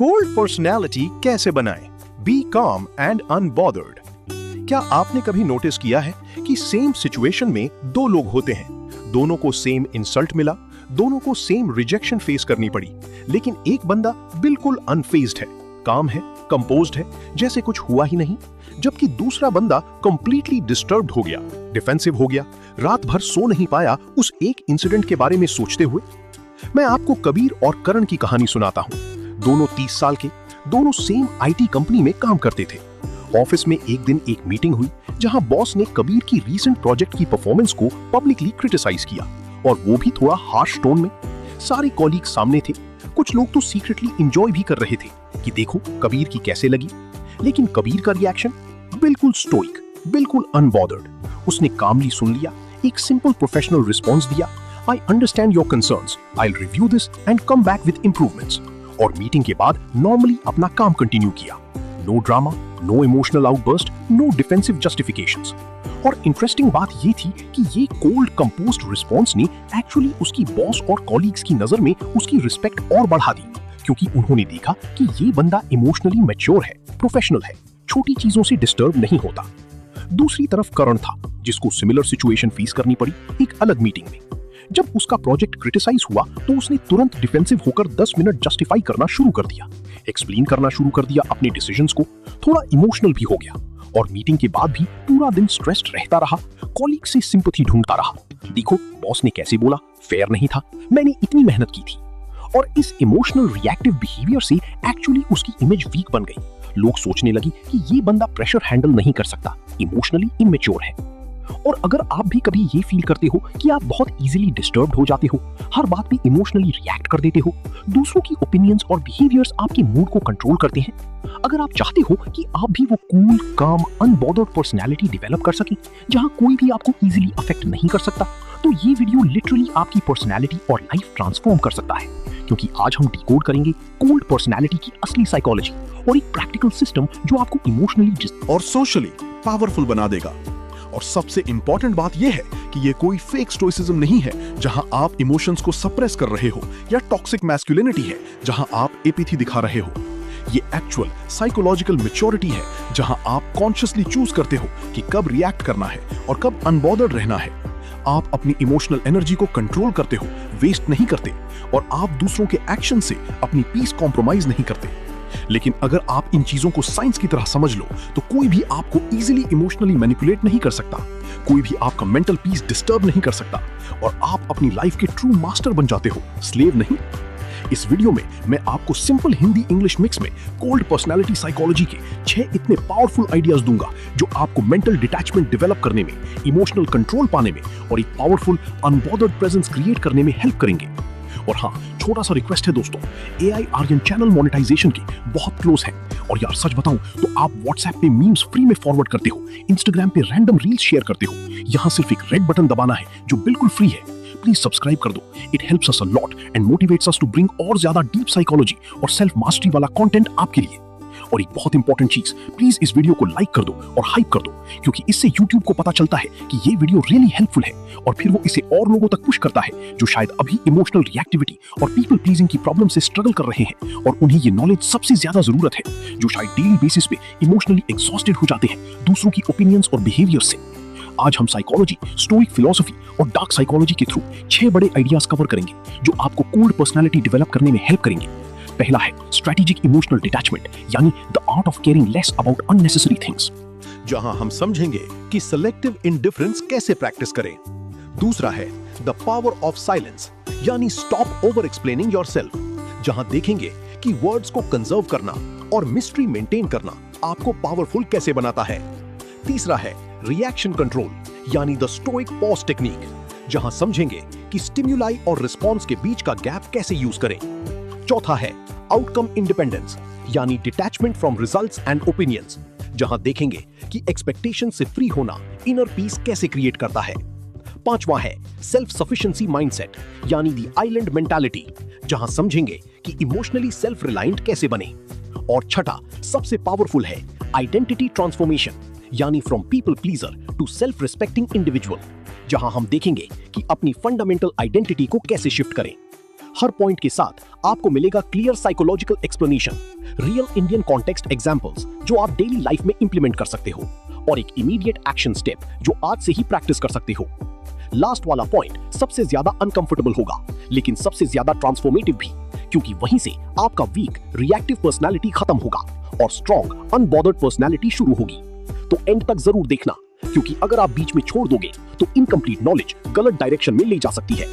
Cold personality कैसे बनाएं? B काम एंड अनबॉदर्ड। क्या आपने कभी नोटिस किया है कि सेम सिचुएशन में दो लोग होते हैं, दोनों को सेम इंसल्ट मिला, दोनों को सेम रिजेक्शन फेस करनी पड़ी, लेकिन एक बंदा बिल्कुल अनफेज्ड है, काम है, कंपोज्ड है, जैसे कुछ हुआ ही नहीं, जबकि दूसरा बंदा कंप्लीटली डिस्टर्ब्ड हो गया, डिफेंसिव हो गया, रात भर सो नहीं पाया उस एक इंसिडेंट के बारे में सोचते हुए। मैं आपको कबीर और करण की कहानी सुनाता हूं। दोनों 30 साल के, दोनों सेम आईटी कंपनी में काम करते थे। ऑफिस में एक दिन एक मीटिंग हुई जहां बॉस ने कबीर की रीसेंट प्रोजेक्ट की परफॉर्मेंस को पब्लिकली क्रिटिसाइज किया, और वो भी थोड़ा हार्श टोन में। सारे कॉलीग सामने थे, कुछ लोग तो सीक्रेटली एंजॉय भी कर रहे थे कि देखो कबीर की कैसे लगी। लेकिन कबीर का रिएक्शन बिल्कुल स्टोइक, बिल्कुल अनबॉदर्ड। उसने कामली सुन लिया, एक सिंपल प्रोफेशनल रिस्पॉन्स दिया, I understand your concerns. I'll review this and come back with improvements. और मीटिंग के बाद नॉर्मली अपना काम कंटिन्यू किया। No drama, no emotional outburst, no defensive justifications. और इंटरेस्टिंग बात ये थी कि ये कोल्ड कंपोज्ड रिस्पॉन्स ने एक्चुअली उसकी बॉस और कॉलीग्स की नजर में उसकी रिस्पेक्ट और बढ़ा दी, क्योंकि उन्होंने देखा कि ये बंदा इमोशनली मैच्योर है, प्रोफेशनल है, छोटी चीजों से डिस्टर्ब नहीं होता। दूसरी तरफ करण था, जिसको सिमिलर सिचुएशन फेस करनी पड़ी एक अलग मीटिंग में। जब उसका प्रोजेक्ट क्रिटिसाइज हुआ तो उसने तुरंत डिफेंसिव होकर 10 मिनट जस्टिफाई करना शुरू कर दिया, एक्सप्लेन करना शुरू कर दिया अपने डिसीजंस को, थोड़ा इमोशनल भी हो गया, और मीटिंग के बाद भी पूरा दिन स्ट्रेस्ड रहता रहा, कॉलीग से सिंपैथी ढूंढता रहा। देखो बॉस ने कैसे बोला, फेयर नहीं था, मैंने इतनी मेहनत की थी। और इस इमोशनल रिएक्टिव बिहेवियर से एक्चुअली उसकी इमेज वीक बन गई। लोग सोचने लगी कि ये बंदा प्रेशर हैंडल नहीं कर सकता, इमोशनली इमेच्योर है। और अगर आप भी कभी ये फील करते हो कि आप बहुत इजीली डिस्टर्ब्ड हो जाते हो, हर बात पे इमोशनली रिएक्ट कर देते हो, दूसरों की ओपिनियंस और बिहेवियर्स आपके मूड को कंट्रोल करते हैं, अगर आप चाहते हो कि आप भी वो कूल, काम, अनबॉदर्ड पर्सनैलिटी डेवलप कर सकें जहां कोई भी आपको इजीली अफेक्ट नहीं कर सकता, तो ये वीडियो लिटरली आपकी पर्सनैलिटी और लाइफ ट्रांसफॉर्म कर सकता है। क्योंकि आज हम डिकोड करेंगे कोल्ड पर्सनैलिटी की असली साइकोलॉजी और एक प्रैक्टिकल सिस्टम जो आपको इमोशनली और सोशली पावरफुल बना देगा। और सबसे इंपॉर्टेंट बात यह है कि ये कोई फेक स्टोइसिज्म नहीं है जहां आप इमोशंस को सप्रेस कर रहे हो, या टॉक्सिक मैस्कुलिनिटी है जहां आप एपैथी दिखा रहे हो। ये एक्चुअल साइकोलॉजिकल मैच्योरिटी है जहां आप कॉन्शियसली चूज करते हो कि कब रिएक्ट करना है और कब अनबॉदर्ड रहना है। आप अपनी इमोशनल एनर्जी को कंट्रोल करते हो, वेस्ट नहीं करते, और आप दूसरों के एक्शन से अपनी पीस कॉम्प्रोमाइज नहीं करते। लेकिन अगर आप इन चीजों को साइंस की तरह समझ लो तो कोई भी आपको इजीली इमोशनली मैनिपुलेट नहीं कर सकता, कोई भी आपका मेंटल पीस डिस्टर्ब नहीं कर सकता, और आप अपनी लाइफ के ट्रू मास्टर बन जाते हो, स्लेव नहीं। इस वीडियो में मैं आपको सिंपल हिंदी इंग्लिश मिक्स में कोल्ड पर्सनालिटी साइकोलॉजी के 6 इतने पावरफुल आइडियाज दूंगा जो आपको मेंटल डिटैचमेंट डेवलप करने में, इमोशनल कंट्रोल पाने में और एक पावरफुल अनबॉदर्ड प्रेजेंस क्रिएट करने में हेल्प करेंगे। और हाँ, छोटा सा रिक्वेस्ट है दोस्तों, AI आर्यन चैनल मोनेटाइजेशन के बहुत क्लोज है, और यार सच बताऊं तो आप व्हाट्सएप पे मीम्स फ्री में फॉरवर्ड करते हो, इंस्टाग्राम पे रैंडम रील्स शेयर करते हो, यहाँ सिर्फ एक रेड बटन दबाना है जो बिल्कुल फ्री है। प्लीज सब्सक्राइब कर दो, it helps us a lot and motivates us to bring और ज्यादा डीप साइकोलॉजी और सेल्फ मास्टरी वाला कंटेंट आपके लिए। और एक बहुत इंपॉर्टेंट चीज, प्लीज इस वीडियो को लाइक कर दो और हाइप कर दो, क्योंकि इससे YouTube को पता चलता है कि ये वीडियो रियली हेल्पफुल है, और फिर वो इसे और लोगों तक पुश करता है जो शायद अभी इमोशनल रिएक्टिविटी और पीपल प्लीजिंग की प्रॉब्लम से स्ट्रगल कर रहे हैं, और उन्हें ये नॉलेज सबसे ज्यादा जरूरत है, जो शायद डेली बेसिस पे इमोशनली एग्जॉस्टेड हो जाते हैं दूसरों की ओपिनियंस और बिहेवियर से। आज हम साइकोलॉजी, स्टोइक फिलॉसफी और डार्क साइकोलॉजी के थ्रू 6 बड़े आइडियाज कवर करेंगे जो आपको कोल्ड पर्सनैलिटी डेवलप करने में हेल्प करेंगे। पहला है स्ट्रेटेजिक इमोशनल डिटैचमेंट, यानी the art of caring less about unnecessary things, जहां हम समझेंगे कि सिलेक्टिव इंडिफरेंस कैसे प्रैक्टिस करें। दूसरा है द पावर ऑफ साइलेंस, यानी स्टॉप ओवर एक्सप्लेनिंग योरसेल्फ, जहां देखेंगे कि वर्ड्स को कंजर्व करना और मिस्ट्री मेंटेन करना आपको पावरफुल कैसे बनाता है। तीसरा है रिएक्शन कंट्रोल, यानी द स्टोइक पॉज टेक्निक, जहां समझेंगे कि स्टिम्युलाई और रिस्पॉन्स के बीच का गैप कैसे यूज करें। चौथा है आउटकम इंडिपेंडेंस, यानी detachment from results and opinions, जहां देखेंगे कि एक्सपेक्टेशन से फ्री होना इनर पीस कैसे क्रिएट करता है। पांचवा है सेल्फ सफिशिएंसी माइंडसेट, यानी द आइलैंड मेंटालिटी, जहां समझेंगे कि इमोशनली सेल्फ रिलायंट कैसे बने। और छठा सबसे पावरफुल है आइडेंटिटी ट्रांसफॉर्मेशन, यानी from people pleaser to self respecting individual, जहां हम देखेंगे कि अपनी फंडामेंटल आइडेंटिटी को कैसे शिफ्ट करें। हर पॉइंट के साथ आपको मिलेगा clear psychological explanation, real Indian context examples जो आप डेली लाइफ में इंप्लीमेंट कर सकते हो और एक इमीडिएट एक्शन स्टेप जो आज से ही प्रैक्टिस कर सकते हो। लास्ट वाला पॉइंट सबसे ज्यादा अनकंफर्टेबल होगा लेकिन सबसे ज्यादा ट्रांसफॉर्मेटिव भी, क्योंकि वहीं से आपका वीक रिएक्टिव पर्सनालिटी खत्म होगा और स्ट्रॉन्ग अनबॉदर्ड पर्सनालिटी शुरू होगी। तो एंड तक जरूर देखना, क्योंकि अगर आप बीच में छोड़ दोगे तो इनकम्प्लीट नॉलेज गलत डायरेक्शन में ले जा सकती है।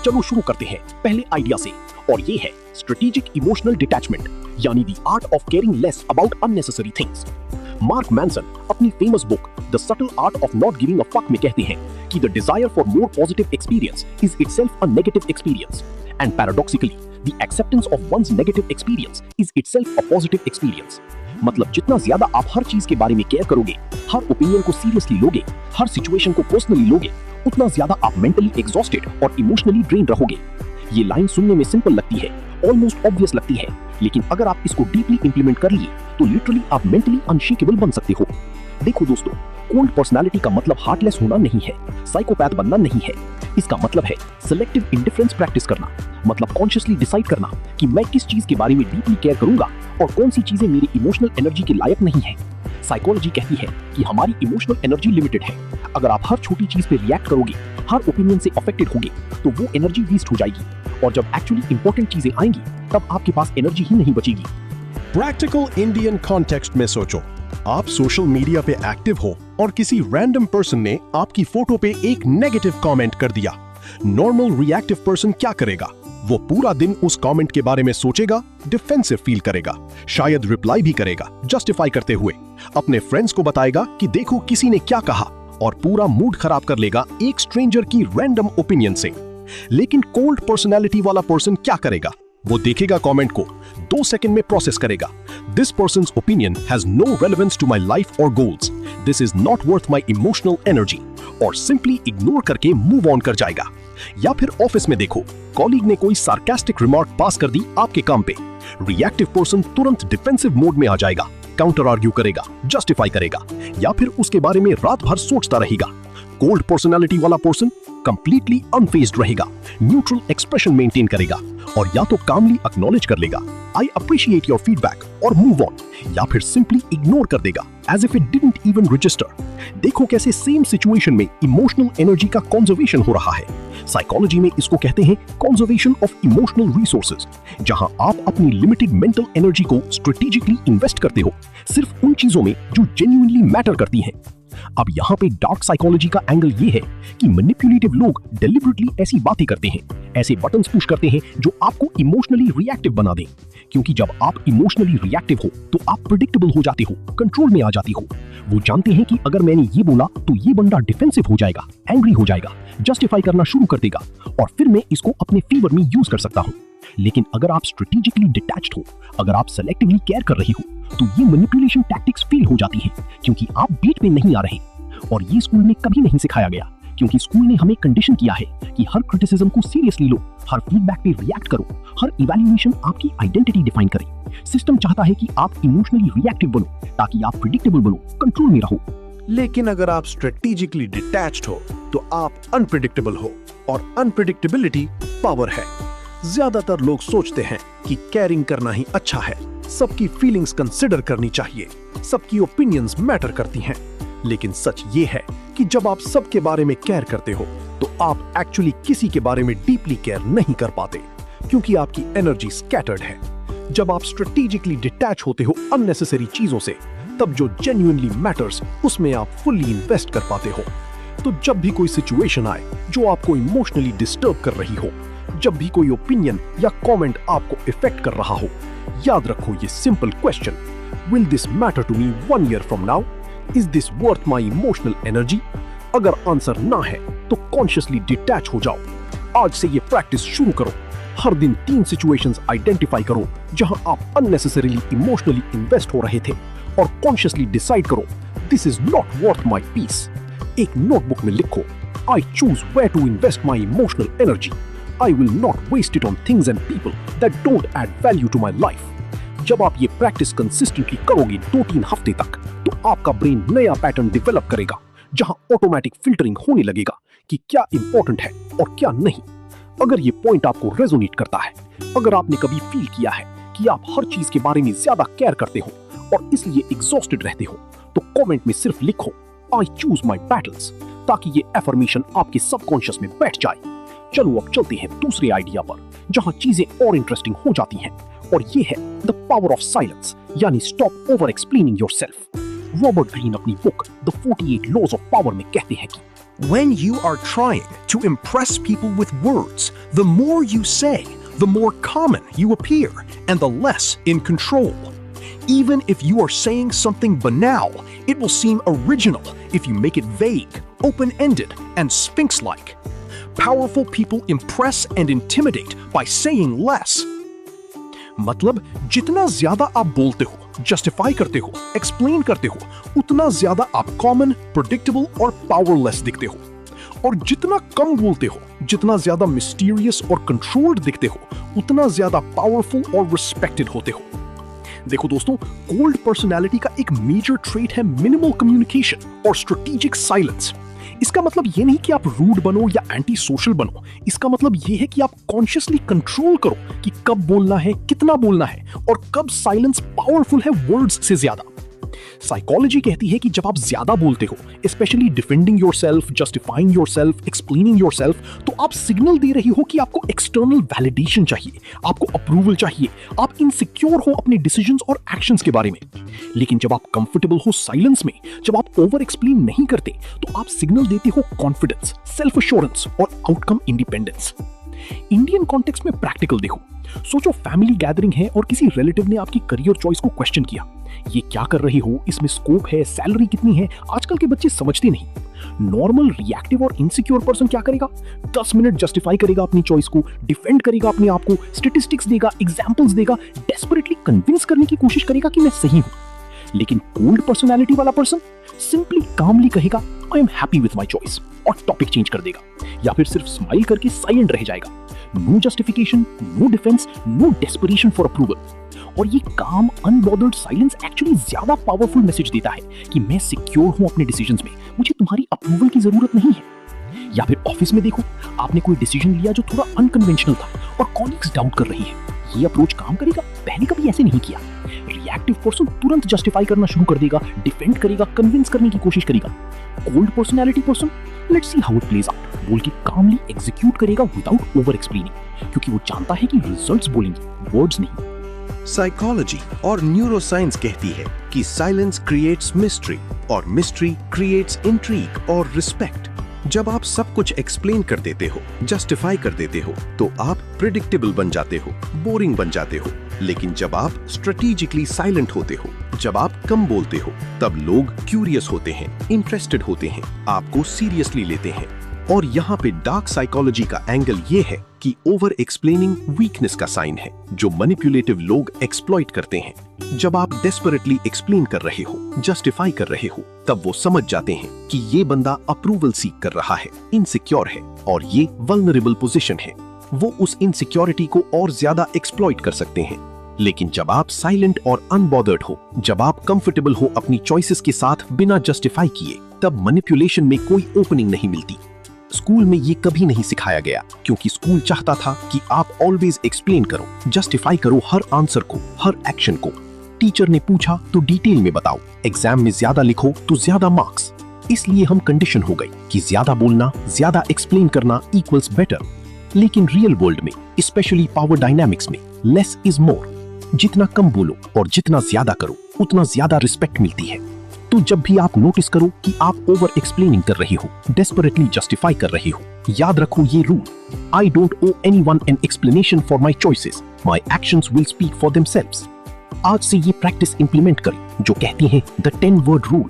चलो शुरू करते हैं पहले आइडिया से, और ये है स्ट्रेटेजिक इमोशनल डिटैचमेंट, यानी the art of caring less about unnecessary things. Mark Manson अपनी famous book the subtle art of not giving a fuck में कहते हैं कि the desire for more positive experience is itself a negative experience, and paradoxically the acceptance of one's negative experience is itself a positive experience. मतलब जितना ज्यादा आप हर चीज के बारे में केयर करोगे, हर ओपिनियन को सीरियसली लोगे, हर सिचुएशन को पर्सनली लोगे, उतना ज्यादा आप मेंटली एग्जॉस्टेड और इमोशनली ड्रेन रहोगे। ये लाइन सुनने में सिंपल लगती है, ऑलमोस्ट ऑब्वियस लगती है, लेकिन अगर आप इसको डीपली इंप्लीमेंट कर लिए तो लिटरली आप मेंटली अनशेकेबल बन सकते हो। देखो दोस्तों, कोल्ड पर्सनालिटी का मतलब हार्टलेस होना नहीं है, साइकोपैथ बनना नहीं है। इसका मतलब है सिलेक्टिव इंडिफरेंस प्रैक्टिस करना, मतलब कॉन्शियसली डिसाइड करना कि मैं किस चीज के बारे में डीपली केयर करूंगा और कौन सी चीजें मेरी इमोशनल एनर्जी के लायक नहीं है। साइकोलॉजी कहती है कि हमारी इमोशनल एनर्जी लिमिटेड है। अगर आप हर छोटी चीज पे रिएक्ट करोगे, हर ओपिनियन से अफेक्टेड होगे, तो वो एनर्जी वेस्ट हो जाएगी, और जब एक्चुअली इंपॉर्टेंट चीजें आएंगी तब आपके पास एनर्जी ही नहीं बचेगी। प्रैक्टिकल इंडियन कॉन्टेक्स्ट में सोचो, आप सोशल मीडिया पे एक्टिव हो और किसी रैंडम पर्सन ने आपकी फोटो पे एक नेगेटिव कमेंट कर दिया। नॉर्मल रिएक्टिव पर्सन क्या करेगा? वो पूरा दिन उस कमेंट के बारे में सोचेगा, डिफेंसिव फील करेगा, शायद रिप्लाई भी करेगा जस्टिफाई करते हुए, अपने फ्रेंड्स को बताएगा कि देखो किसी ने क्या कहा, और पूरा मूड खराब कर लेगा एक स्ट्रेंजर की रैंडम ओपिनियन से। लेकिन कोल्ड पर्सनालिटी वाला पर्सन क्या करेगा? वो देखेगा कमेंट को, 2 सेकंड में प्रोसेस करेगा, this person's opinion has no relevance to my life और goals, this is not worth my emotional energy, और सिंपली इग्नोर करके मूव ऑन कर जाएगा। या फिर ऑफिस में देखो, कॉलीग ने कोई सार्कास्टिक रिमार्क पास कर दी आपके काम पे, रिएक्टिव पर्सन तुरंत डिफेंसिव मोड में आ जाएगा, काउंटर आर्ग्यू करेगा, जस्टिफाई करेगा, या फिर उसके बारे में रात भर सोचता रहेगा। कोल्ड पर्सनालिटी वाला पर्सन कंप्लीटली अनफेज्ड रहेगा, न्यूट्रल एक्सप्रेशन मेंटेन करेगा, और या तो कामली एक्नॉलेज कर लेगा, आई अप्रिशिएट योर फीडबैक, और मूव ऑन, या फिर सिंपली इग्नोर कर देगा as if it didn't even register. देखो कैसे सेम सिचुएशन में इमोशनल एनर्जी का कंजर्वेशन हो रहा है। साइकोलॉजी में इसको कहते हैं कंजर्वेशन ऑफ इमोशनल रिसोर्सेज, जहां आप अपनी लिमिटेड मेंटल एनर्जी को स्ट्रेटेजिकली इन्वेस्ट करते हो सिर्फ उन चीजों में जो जेन्युइनली मैटर करती हैं। अब यहाँ पे डार्क साइकोलॉजी का एंगल ये है कि मैनिपुलेटिव लोग डेलिबरेटली ऐसी बातें करते हैं, ऐसे बटन्स पुश करते हैं जो आपको इमोशनली रिएक्टिव बना दें, क्योंकि जब आप इमोशनली रिएक्टिव हो तो आप प्रेडिक्टेबल हो जाते हो, कंट्रोल में आ जाती हो। वो जानते हैं कि अगर मैंने ये बोला तो ये बंदा डिफेंसिव हो जाएगा, एंग्री हो जाएगा, जस्टिफाई करना शुरू कर देगा, और फिर मैं इसको अपने फेवर में यूज कर सकता हूँ। लेकिन अगर आप स्ट्रेटेजिकली डिटैच्ड हो, अगर आप सेलेक्टिवली केयर कर रहे हो, तो ये मैनिपुलेशन टैक्टिक्स फेल हो जाती हैं, क्योंकि आप बीट में नहीं आ रहे। और ये स्कूल में कभी नहीं सिखाया गया, क्योंकि स्कूल ने हमें कंडीशन किया है कि हर क्रिटिसिज्म को सीरियसली लो, हर फीडबैक पे रिएक्ट करो, हर इवैल्यूएशन आपकी आइडेंटिटी डिफाइन करे। सिस्टम चाहता है कि आप इमोशनली रिएक्टिव बनो ताकि आप प्रेडिक्टेबल बनो, कंट्रोल में रहो। लेकिन अगर आप स्ट्रेटेजिकली डिटैच्ड हो तो आप अनप्रेडिक्टेबल हो, और अनप्रेडिक्टेबिलिटी पावर है। ज्यादातर लोग सोचते हैं कि केयरिंग करना ही अच्छा है, सबकी फीलिंग्स कंसिडर करनी चाहिए, सबकी ओपिनियंस मैटर करती हैं। लेकिन सच ये है कि जब आप सबके बारे में केयर करते हो तो आप एक्चुअली किसी के बारे में डीपली केयर नहीं कर पाते, क्योंकि आपकी एनर्जी स्कैटर्ड है। जब आप स्ट्रेटेजिकली डिटैच होते हो अननेसेसरी चीजों से, तब जो जेन्युइनली मैटर्स उसमें आप फुल्ली इन्वेस्ट कर पाते हो। तो जब भी कोई सिचुएशन आए जो आपको इमोशनली डिस्टर्ब कर रही हो, जब भी कोई ओपिनियन या कमेंट आपको इफेक्ट कर रहा हो, याद रखो ये simple question, will this matter to me 1 year from now? Is this worth my emotional energy? अगर आंसर ना है तो कॉन्शियसली डिटैच हो जाओ। आज से ये प्रैक्टिस शुरू करो। हर दिन 3 सिचुएशंस आइडेंटिफाई करो जहां आप अननेसेसरीली इमोशनली इन्वेस्ट हो रहे थे, और कॉन्शियसली डिसाइड करो, this is not worth my peace. एक नोटबुक में लिखो, I choose where to invest my emotional energy. I will not waste it on things and people that don't add value to my life. जब आप ये practice consistently करोगे 2-3 हफ्ते तक, तो आपका ब्रेन नया पैटर्न डेवलप करेगा, जहां ऑटोमेटिक फिल्टरिंग होने लगेगा कि क्या इंपॉर्टेंट है और क्या नहीं। अगर ये पॉइंट आपको रेजोनेट करता है, अगर आपने कभी फील किया है कि आप हर चीज के बारे में ज्यादा केयर करते हो और इसलिए एग्जॉस्टेड रहते हो, तो कमेंट में सिर्फ लिखो आई चूज माई बैटल्स, ताकि ये एफर्मेशन आपके सबकॉन्शियस में बैठ जाए। चलो अब चलते हैं दूसरे आइडिया पर, जहां चीजें और इंटरेस्टिंग हो जाती हैं, और ये है द पावर ऑफ साइलेंस, यानी stop over explaining yourself. Robert Greene अपनी book the 48 laws of power में कहते हैं कि When you are trying to impress people with words, the more you say, the more common you appear, and the less in control. Even if you are saying something banal, it will seem original if you make it vague, open-ended, and sphinx-like. Powerful people impress and intimidate by saying less. मतलब जितना ज्यादा आप बोलते हो, justify करते हो, explain करते हो, उतना ज्यादा आप कॉमन, प्रेडिक्टेबल और पावरलेस दिखते हो। और जितना कम बोलते हो, जितना ज्यादा मिस्टीरियस और कंट्रोल्ड दिखते हो, उतना ज्यादा पावरफुल और रिस्पेक्टेड होते हो। देखो दोस्तों, कोल्ड पर्सनालिटी का एक मेजर ट्रेट है मिनिमल कम्युनिकेशन और स्ट्रेटेजिक साइलेंस। इसका मतलब ये नहीं कि आप रूड बनो या एंटी सोशल बनो, इसका मतलब ये है कि आप कॉन्शियसली कंट्रोल करो कि कब बोलना है, कितना बोलना है, और कब साइलेंस पावरफुल है वर्ड्स से ज्यादा। साइकोलॉजी कहती है कि जब आप ज्यादा बोलते हो, specially defending yourself, justifying yourself, explaining yourself, तो आप सिग्नल दे रही हो कि आपको एक्सटर्नल वैलिडेशन चाहिए, आपको अप्रूवल चाहिए, आप इनसिक्योर हो अपने डिसीजंस और एक्शंस के बारे में। लेकिन जब आप कंफर्टेबल हो साइलेंस में, जब आप ओवर एक्सप्लेन नहीं करते, तो आप सिग्नल देते हो कॉन्फिडेंस, सेल्फ एश्योरेंस और आउटकम इंडिपेंडेंस। इंडियन कॉन्टेक्स्ट में प्रैक्टिकल देखो, सोचो फैमिली गैदरिंग है और किसी रिलेटिव ने आपकी करियर चॉइस को क्वेश्चन किया, ये क्या कर रही हो, इसमें स्कोप है, सैलरी कितनी है। आजकल के बच्चे समझते नहीं। नॉर्मल रिएक्टिव और इनसिक्योर पर्सन क्या करेगा? 10 मिनट जस्टिफाई करेगा अपनी चॉइस को, डिफेंड करेगा अपने आप को, स्टैटिस्टिक्स देगा, एग्जांपल्स देगा, डेस्परेटली कन्विंस करने की कोशिश करेगा कि मैं सही हूं। लेकिन कोल्ड पर्सनालिटी वाला पर्सन सिंपली कामली कहेगा I am happy with my choice और टॉपिक चेंज कर देगा, या फिर सिर्फ स्माइल करके साइलेंट रह जाएगा। No justification, no defence, no desperation for approval. और ये काम अनबॉदर्ड साइलेंस एक्चुअली ज्यादा पावरफुल मैसेज देता है कि मैं सिक्योर हूं अपने डिसीजंस में, मुझे तुम्हारी अप्रूवल की जरूरत नहीं है। या फिर ऑफिस में देखो, आपने कोई डिसीजन लिया जो थोड़ा अनकन्वेंशनल था और कॉलीग्स डाउट कर रही है, ये अप्रोच काम करेगा? पहले कभी ऐसे नहीं किया। रिएक्टिव पर्सन तुरंत जस्टिफाई करना शुरू कर देगा, डिफेंड करेगा, कन्विंस करने की कोशिश करेगा। Cold personality person let's see how it plays out बोल के कामली एग्जीक्यूट करेगा विदाउट ओवर एक्सप्लेनिंग, क्योंकि वो जानता है कि रिजल्ट्स बोलेंगे, वर्ड्स नहीं। साइकोलॉजी और न्यूरोसाइंस कहती है कि साइलेंस क्रिएट्स मिस्ट्री और मिस्ट्री क्रिएट्स इंट्रीग और रिस्पेक्ट। जब आप सब कुछ एक्सप्लेन कर देते हो, जस्टिफाई कर देते हो, तो आप प्रिडिक्टेबल बन जाते हो, बोरिंग बन जाते हो। लेकिन जब आप स्ट्रेटेजिकली साइलेंट होते हो, जब आप कम बोलते हो, तब लोग क्यूरियस होते हैं, इंटरेस्टेड होते हैं, आपको सीरियसली लेते हैं। और यहाँ पे डार्क साइकोलॉजी का एंगल ये है कि ओवर एक्सप्लेनिंग वीकनेस का साइन है, जो मैनिपुलेटिव लोग एक्सप्लॉइट करते हैं। जब आप डेस्परेटली एक्सप्लेन कर रहे हो, जस्टिफाई कर रहे हो, तब वो समझ जाते हैं कि ये बंदा अप्रूवल सीक कर रहा है, इनसिक्योर है और ये वल्नरेबल पोजीशन है। वो उस इनसिक्योरिटी को और ज्यादा एक्सप्लॉइट कर सकते हैं। लेकिन जब आप साइलेंट और अनबॉदर्ड हो, जब आप कंफर्टेबल हो अपनी चॉइसेस के साथ बिना जस्टिफाई किए, तब मैनिपुलेशन में कोई ओपनिंग नहीं मिलती। स्कूल में ये कभी नहीं सिखाया गया, क्योंकि स्कूल चाहता था कि आप ऑलवेज एक्सप्लेन करो, जस्टिफाई करो हर आंसर को, हर एक्शन को। टीचर ने पूछा तो डिटेल में बताओ, एग्जाम में ज्यादा लिखो तो ज्यादा मार्क्स। इसलिए हम कंडीशन हो गई कि ज्यादा बोलना, ज्यादा एक्सप्लेन करना इक्वल्स बेटर। लेकिन रियल वर्ल्ड में, स्पेशली पावर डायनामिक्स में, लेस इज मोर। जितना कम बोलो और जितना ज्यादा करो, उतना ज्यादा रिस्पेक्ट मिलती है। तो जब भी आप नोटिस करो कि आप ओवर एक्सप्लेनिंग कर रहे हो, डेस्परेटली जस्टिफाई कर रहे हो, याद रखो ये rule, I don't owe anyone an explanation for my choices, my actions will speak for themselves. आज से ये प्रैक्टिस इंप्लीमेंट करें जो कहती है द 10 वर्ड रूल।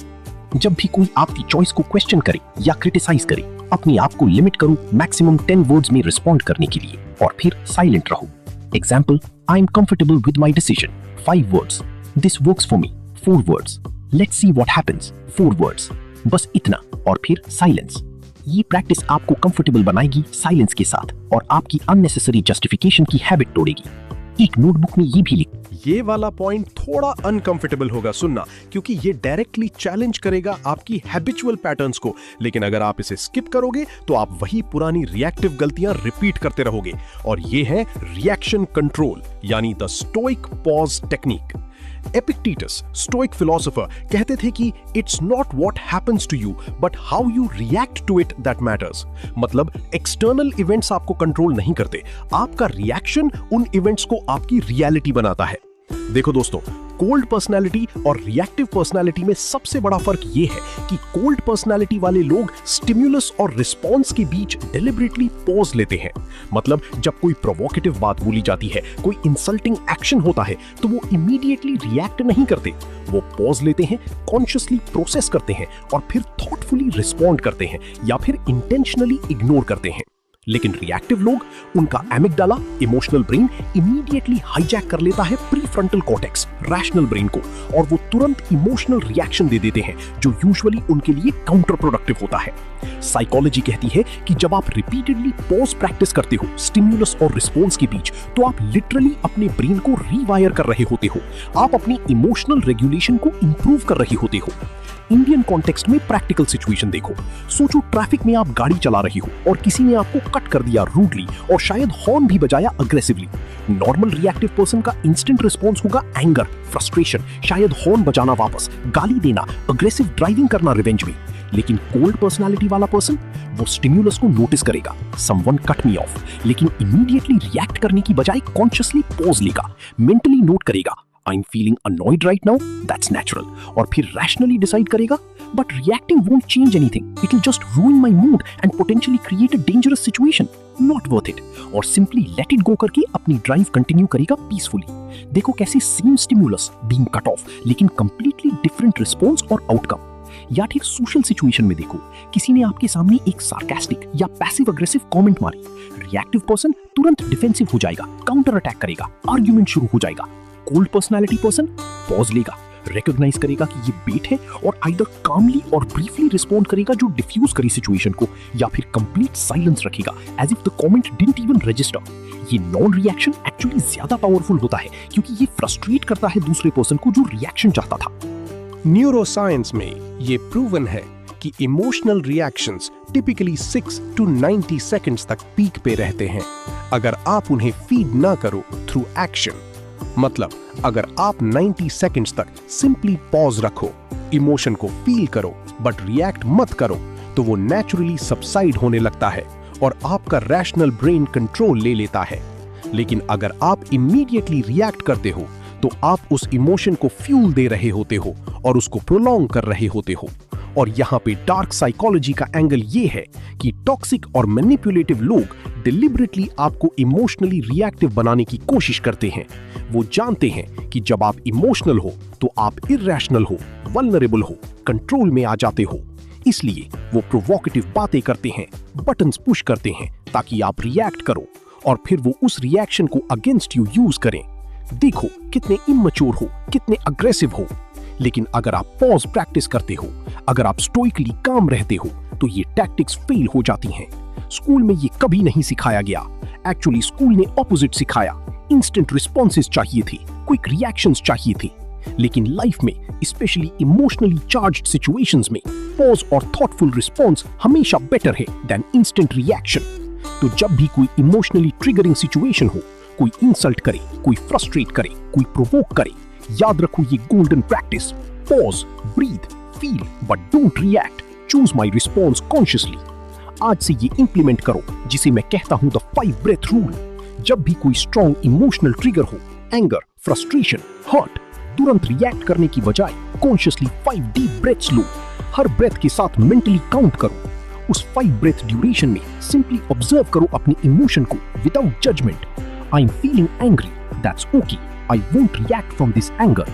जब भी कोई आपकी चॉइस को क्वेश्चन करे या क्रिटिसाइज करे, अपने आप को लिमिट करो मैक्सिमम 10 वर्ड्स में रिस्पॉन्ड करने के लिए, और फिर साइलेंट रहो। Example, I am comfortable with my decision, 5 words. This works for me, 4 words. Let's see what happens, 4 words. बस इतना, और फिर साइलेंस। ये प्रैक्टिस आपको कंफर्टेबल बनाएगी साइलेंस के साथ और आपकी अननेसेसरी जस्टिफिकेशन की हैबिट तोड़ेगी। एक नोटबुक में ये भी लिख, ये वाला पॉइंट थोड़ा अनकंफर्टेबल होगा सुनना, क्योंकि ये डायरेक्टली चैलेंज करेगा आपकी हैबिचुअल पैटर्न्स को। लेकिन अगर आप इसे स्किप करोगे तो आप वही पुरानी रिएक्टिव गलतियां रिपीट करते रहोगे, और ये है रिएक्शन कंट्रोल, यानी the stoic pause technique. Epictetus, stoic philosopher, कहते थे कि it's not what happens to you but how you react to it that matters. मतलब एक्सटर्नल इवेंट्स आपको कंट्रोल नहीं करते, आपका रिएक्शन उन इवेंट्स को आपकी रियलिटी बनाता है। देखो दोस्तों, कोल्ड पर्सनालिटी और रिएक्टिव पर्सनालिटी में सबसे बड़ा फर्क यह है कि कोल्ड पर्सनालिटी वाले लोग स्टिम्युलस और रिस्पॉन्स के बीच डिलिबरेटली पॉज लेते हैं। मतलब जब कोई प्रोवोकेटिव बात बोली जाती है, कोई इंसल्टिंग एक्शन होता है, तो वो इमीडिएटली रिएक्ट नहीं करते, वो पॉज लेते हैं, कॉन्शियसली प्रोसेस करते हैं और फिर थॉटफुली रिस्पॉन्ड करते हैं या फिर इंटेंशनली इग्नोर करते हैं। लेकिन रिएक्टिव लोग, उनका amygdala, emotional brain, immediately hijack कर लेता है प्रीफ्रंटल कॉर्टेक्स, रैशनल ब्रेन को, और वो तुरंत इमोशनल रिएक्शन दे देते हैं जो यूजुअली उनके लिए काउंटर प्रोडक्टिव होता है। साइकोलॉजी कहती है कि जब आप रिपीटेडली पॉज प्रैक्टिस करते हो स्टिम्युलस और रिस्पॉन्स के बीच, तो आप लिटरली अपने ब्रेन को रीवायर कर रहे होते हो, आप अपनी इमोशनल रेगुलेशन को इंप्रूव कर रहे होते हो। इंडियन कॉन्टेक्स्ट में प्रैक्टिकल सिचुएशन देखो। सोचो ट्रैफिक में आप गाड़ी चला रही हो और किसी ने आपको कट कर दिया रूडली और शायद हॉर्न भी बजाया अग्रेसिवली। नॉर्मल रिएक्टिव पर्सन का इंस्टेंट रिस्पॉन्स होगा एंगर, फ्रस्ट्रेशन, शायद हॉर्न बजाना वापस, गाली देना, अग्रेसिव ड्राइविंग करना रिवेंज में। लेकिन कोल्ड पर्सनालिटी वाला पर्सन, वो स्टिम्युलस को नोटिस करेगा, समवन कट मी ऑफ, लेकिन इमीडिएटली रिएक्ट करने की बजाय कॉन्शियसली पॉज लेगा, मेंटली नोट करेगा, I'm feeling annoyed right now, that's natural, और फिर rationally decide करेगा, but reacting won't change anything, it'll just ruin my mood and potentially create a dangerous situation, not worth it, और simply let it go करके अपनी drive continue करेगा peacefully. देखो कैसे same stimulus being cut off, लेकिन completely different response और outcome. या ठीक सोशल सिचुएशन में देखो, किसी ने आपके सामने एक सार्कास्टिक या पैसिव अग्रेसिव कमेंट मारी, रिएक्टिव पर्सन तुरंत डिफेंसिव हो जाएगा, काउंटर अटैक करेगा, आर्ग्यूमेंट शुरू हो जाएगा। कोल्ड पर्सनालिटी पर्सन पॉज लेगा, रिकॉग्नाइज करेगा कि ये बेट है और आइदर कामली और ब्रीफली रिस्पॉन्ड करेगा जो डिफ्यूज करी सिचुएशन को, या फिर कंप्लीट साइलेंस रखेगा as if the comment didn't even register. ये नॉन रिएक्शन एक्चुअली ज्यादा पावरफुल होता है क्योंकि ये फ्रस्ट्रेट करता है दूसरे पर्सन को जो रिएक्शन चाहता था। न्यूरोसाइंस में ये प्रूवन है कि emotional reactions typically 6 to 90 seconds तक पीक पे रहते हैं अगर आप उन्हें फीड ना करो थ्रू एक्शन। मतलब अगर आप 90 सेकंड्स तक सिंपली पॉज रखो, इमोशन को फील करो बट रिएक्ट मत करो, तो वो नेचुरली सबसाइड होने लगता है और आपका रैशनल ब्रेन कंट्रोल ले लेता है। लेकिन अगर आप इमीडिएटली रिएक्ट करते हो तो आप उस इमोशन को फ्यूल दे रहे होते हो और उसको प्रोलॉन्ग कर रहे होते हो। और यहाँ पे डार्क साइकोलॉजी का एंगल ये है कि टॉक्सिक और मैनिपुलेटिव लोग डिलिबरेटली आपको इमोशनली रिएक्टिव बनाने की कोशिश करते हैं। वो जानते हैं कि जब आप इमोशनल हो तो आप इरैशनल हो, वल्नरेबल हो, कंट्रोल में आ जाते हो। इसलिए वो प्रोवोकेटिव बातें करते हैं, बटन्स पुश करते हैं ताकि आप रिएक्ट करो और फिर वो उस रिएक्शन को अगेंस्ट यू यूज करें। देखो कितने इमैच्योर हो, कितने अग्रेसिव हो। लेकिन अगर आप पॉज प्रैक्टिस करते हो, अगर आप स्टोइकली काम रहते हो, तो ये टैक्टिक्स फेल हो जाती हैं। स्कूल में ये कभी नहीं सिखाया गया। एक्चुअली स्कूल ने ऑपोजिट सिखाया। इंस्टेंट रिस्पॉन्सेस चाहिए थे, क्विक रिएक्शंस चाहिए थे। लेकिन लाइफ में, स्पेशली इमोशनली चार्ज्ड सिचुएशंस में, पॉज और थॉटफुल रिस्पॉन्स हमेशा बेटर है देन इंस्टेंट रिएक्शन। तो जब भी कोई इमोशनली ट्रिगरिंग सिचुएशन हो, कोई इंसल्ट करे, कोई फ्रस्ट्रेट करे, कोई प्रोवोक करे, याद रखो ये golden practice: pause, breathe, feel but don't react, choose my response consciously. आज से ये इंप्लीमेंट करो जिसे मैं कहता हूं द 5 ब्रेथ रूल। जब भी कोई स्ट्रॉन्ग इमोशनल ट्रिगर हो, एंगर, फ्रस्ट्रेशन, हर्ट, तुरंत रिएक्ट करने की बजाय कॉन्शियसली 5 डीप ब्रेथ्स लो। हर ब्रेथ के साथ मेंटली काउंट करो। उस 5 ब्रेथ ड्यूरेशन में सिंपली ऑब्जर्व करो अपने इमोशन को without judgement. I am feeling angry, that's okay, I won't react from this anger.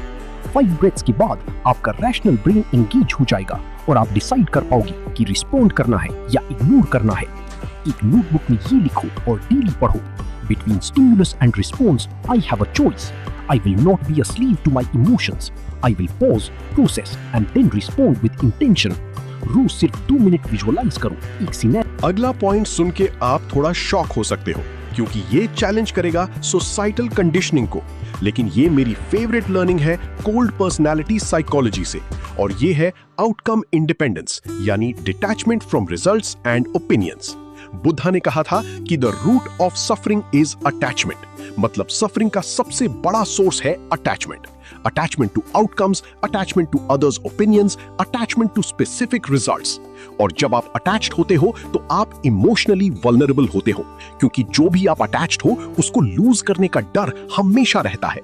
5 breaths के बाद आपका रैशनल ब्रेन एंगेज हो जाएगा और आप डिसाइड कर पाओगे कि रिस्पॉन्ड करना है या इग्नोर करना है। एक नोटबुक में ये लिखो और डेली पढ़ो: Between stimulus and response, I have a choice. I will not be a slave to my emotions. I will pause, process, and then respond with intention. रोज सिर्फ 2 मिनट विजुअलाइज करो एक सिनेरियो। अगला point सुन के आप थोड़ा shock हो सकते हो, क्योंकि ये चैलेंज करेगा सोसाइटल कंडीशनिंग को, लेकिन ये मेरी फेवरेट लर्निंग है कोल्ड पर्सनालिटी साइकोलॉजी से, और ये है आउटकम इंडिपेंडेंस, यानी detachment from results and opinions. Buddha ने कहा था कि the root of suffering is attachment, मतलब सफरिंग का सबसे बड़ा सोर्स है attachment. Attachment to outcomes, attachment to others opinions, attachment to specific results. और जब आप अटैच्ड होते हो तो आप इमोशनली वल्नरेबल होते हो, क्योंकि जो भी आप अटैच्ड हो उसको लूज करने का डर हमेशा रहता है।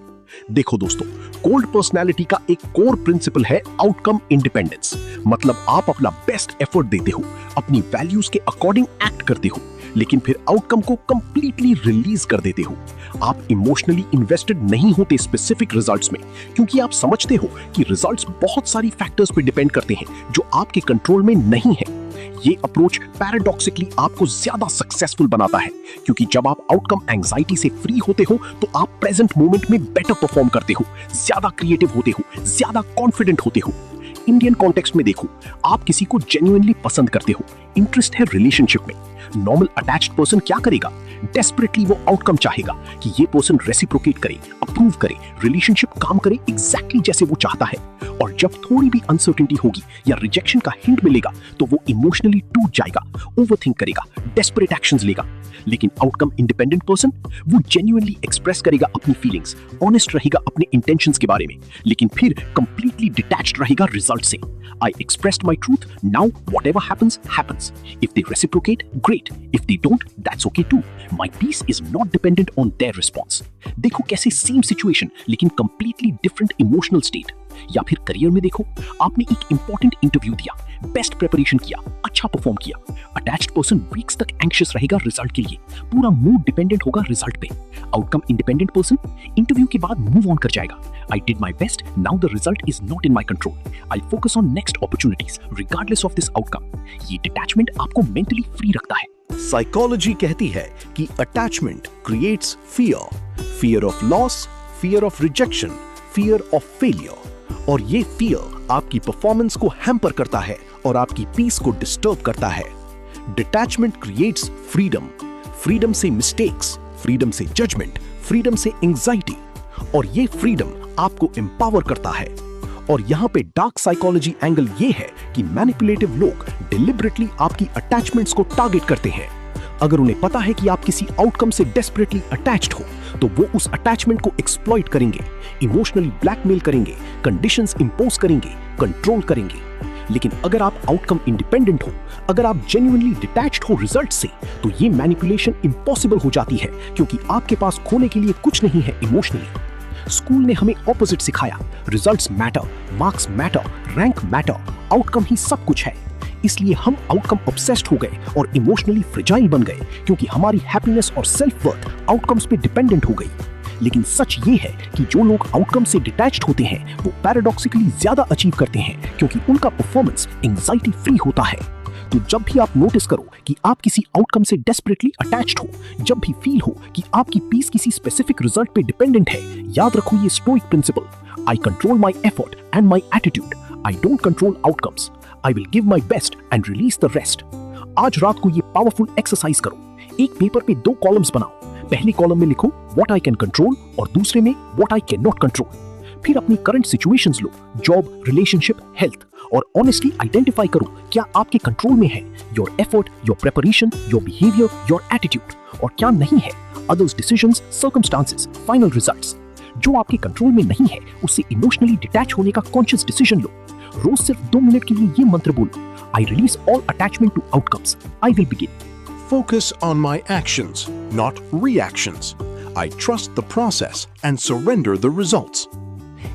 देखो दोस्तों, कोल्ड पर्सनालिटी का एक कोर प्रिंसिपल है आउटकम इंडिपेंडेंस, मतलब आप अपना बेस्ट एफर्ट देते हो, अपनी वैल्यूज के अकॉर्डिंग एक्ट करते हो, लेकिन फिर आउटकम को कंप्लीटली रिलीज कर देते हो। आप इमोशनली इन्वेस्टेड नहीं होते स्पेसिफिक रिजल्ट्स में, क्योंकि आप समझते हो कि रिजल्ट्स बहुत सारी फैक्टर्स पे डिपेंड करते हैं जो आपके कंट्रोल में नहीं है। ये अप्रोच पैराडॉक्सिकली आपको ज्यादा सक्सेसफुल बनाता है, क्योंकि जब आप आउटकम एंजाइटी से फ्री होते हो तो आप प्रेजेंट मोमेंट में बेटर परफॉर्म करते हो, ज्यादा क्रिएटिव होते हो, ज्यादा कॉन्फिडेंट होते हो। इंडियन कॉन्टेक्स्ट में देखो, आप किसी को जेन्युइनली पसंद करते हो, इंटरेस्ट है रिलेशनशिप में। नॉर्मल अटैच्ड पर्सन क्या करेगा? डेस्परेटली वो आउटकम चाहेगा कि ये पर्सन रेसिप्रोकेट करे, अप्रूव करे, रिलेशनशिप काम करे एग्जैक्टली जैसे वो चाहता है। और जब थोड़ी भी अनसर्टेनिटी होगी या रिजेक्शन का हिंट मिलेगा तो वो इमोशनली टूट जाएगा, ओवरथिंक करेगा, डेस्परेट एक्शंस लेगा। लेकिन आउटकम इंडिपेंडेंट पर्सन, वो जेन्युइनली एक्सप्रेस करेगा अपनी फीलिंग्स, ऑनेस्ट रहेगा अपने इंटेंशंस के बारे में, लेकिन फिर कंप्लीटली डिटैच्ड रहेगा रिजल्ट से। I expressed my truth, now whatever happens, happens. If they reciprocate, great. If they don't, that's okay too. My peace is not dependent on their response. देखो कैसे सेम सिचुएशन लेकिन completely different emotional state. या फिर career में देखो, आपने एक important interview दिया, बेस्ट प्रिपरेशन किया, अच्छा परफॉर्म किया। अटैच्ड पर्सन वीक्स तक एंग्शियस रहेगा रिजल्ट के लिए, पूरा मूड डिपेंडेंट होगा रिजल्ट पे। आउटकम इंडिपेंडेंट पर्सन इंटरव्यू के बाद मूव ऑन कर जाएगा। I did my best, now the result is not in my control. I'll focus on next opportunities regardless of this outcome. ये डिटैचमेंट आपको mentally free रखता है। Psychology कहती है कि attachment creates fear of loss, fear of rejection, fear of failure. और ये fear आपकी परफॉर्मेंस को हैम्पर करता है और आपकी पीस को डिस्टर्ब करता है। डिटैचमेंट क्रिएट्स फ्रीडम से मिस्टेक्स, फ्रीडम से जजमेंट, फ्रीडम से एंजाइटी। और ये फ्रीडम आपको एम्पावर करता है। और यहाँ पे डार्क साइकोलॉजी एंगल ये है कि मैनिपुलेटिव लोग डिलिबरेटली आपकी अटैचमेंट्स को टारगेट करते हैं। अगर उन्हें पता है कि आप किसी आउटकम से डेस्परेटली अटैच्ड हो, तो वो उस अटैचमेंट को एक्सप्लॉइट करेंगे, इमोशनली ब्लैकमेल करेंगे, कंडीशंस इंपोज करेंगे, कंट्रोल करेंगे। लेकिन अगर आप आउटकम इंडिपेंडेंट हो, अगर आप जेन्युइनली डिटैच्ड हो रिजल्ट से, तो ये मैनिपुलेशन इम्पॉसिबल हो जाती है, क्योंकि आपके पास खोने के लिए कुछ नहीं है इमोशनली। स्कूल ने हमें ऑपोजिट सिखाया, results matter, marks matter, rank matter, outcome ही सब कुछ है। इसलिए हम आउटकम ऑब्सेस्ड हो गए और इमोशनली फ्रेजाइल बन गए, क्योंकि हमारी हैप्पीनेस और सेल्फ वर्थ आउटकम्स पे डिपेंडेंट हो गई। लेकिन सच ये है कि जो लोग आउटकम से डिटैच्ड होते हैं वो पैराडॉक्सिकली ज्यादा अचीव करते हैं, क्योंकि उनका परफॉर्मेंस एंजाइटी फ्री होता है। तो जब भी आप नोटिस करो कि आप किसी आउटकम से डेस्परेटली अटैच्ड हो, जब भी फील हो कि आपकी पीस किसी स्पेसिफिक रिजल्ट पे डिपेंडेंट है, याद रखो ये stoic principle, I control my effort and my attitude, I don't control outcomes, I will give my best and release the rest. आज रात को ये पावरफुल एक्सरसाइज करो। एक पेपर पे 2 कॉलम्स बनाओ। पहले कॉलम में लिखो व्हाट आई कैन कंट्रोल और दूसरे में what I can not control. फिर अपनी करंट सिचुएशंस लो, जॉब, रिलेशनशिप, हेल्थ, और ऑनेस्टली आइडेंटिफाई करो क्या आपके कंट्रोल में है, your effort, your preparation, your behaviour, your attitude, और क्या नहीं है, others decisions, circumstances, final results. जो आपके कंट्रोल में नहीं है उससे इमोशनली डिटैच होने का कॉन्शियस डिसीजन लो। रोज सिर्फ 2 मिनट के लिए ये मंत्र बोलो, I release all attachment to outcomes, I will begin. Focus on my actions, not reactions. I trust the process and surrender the results.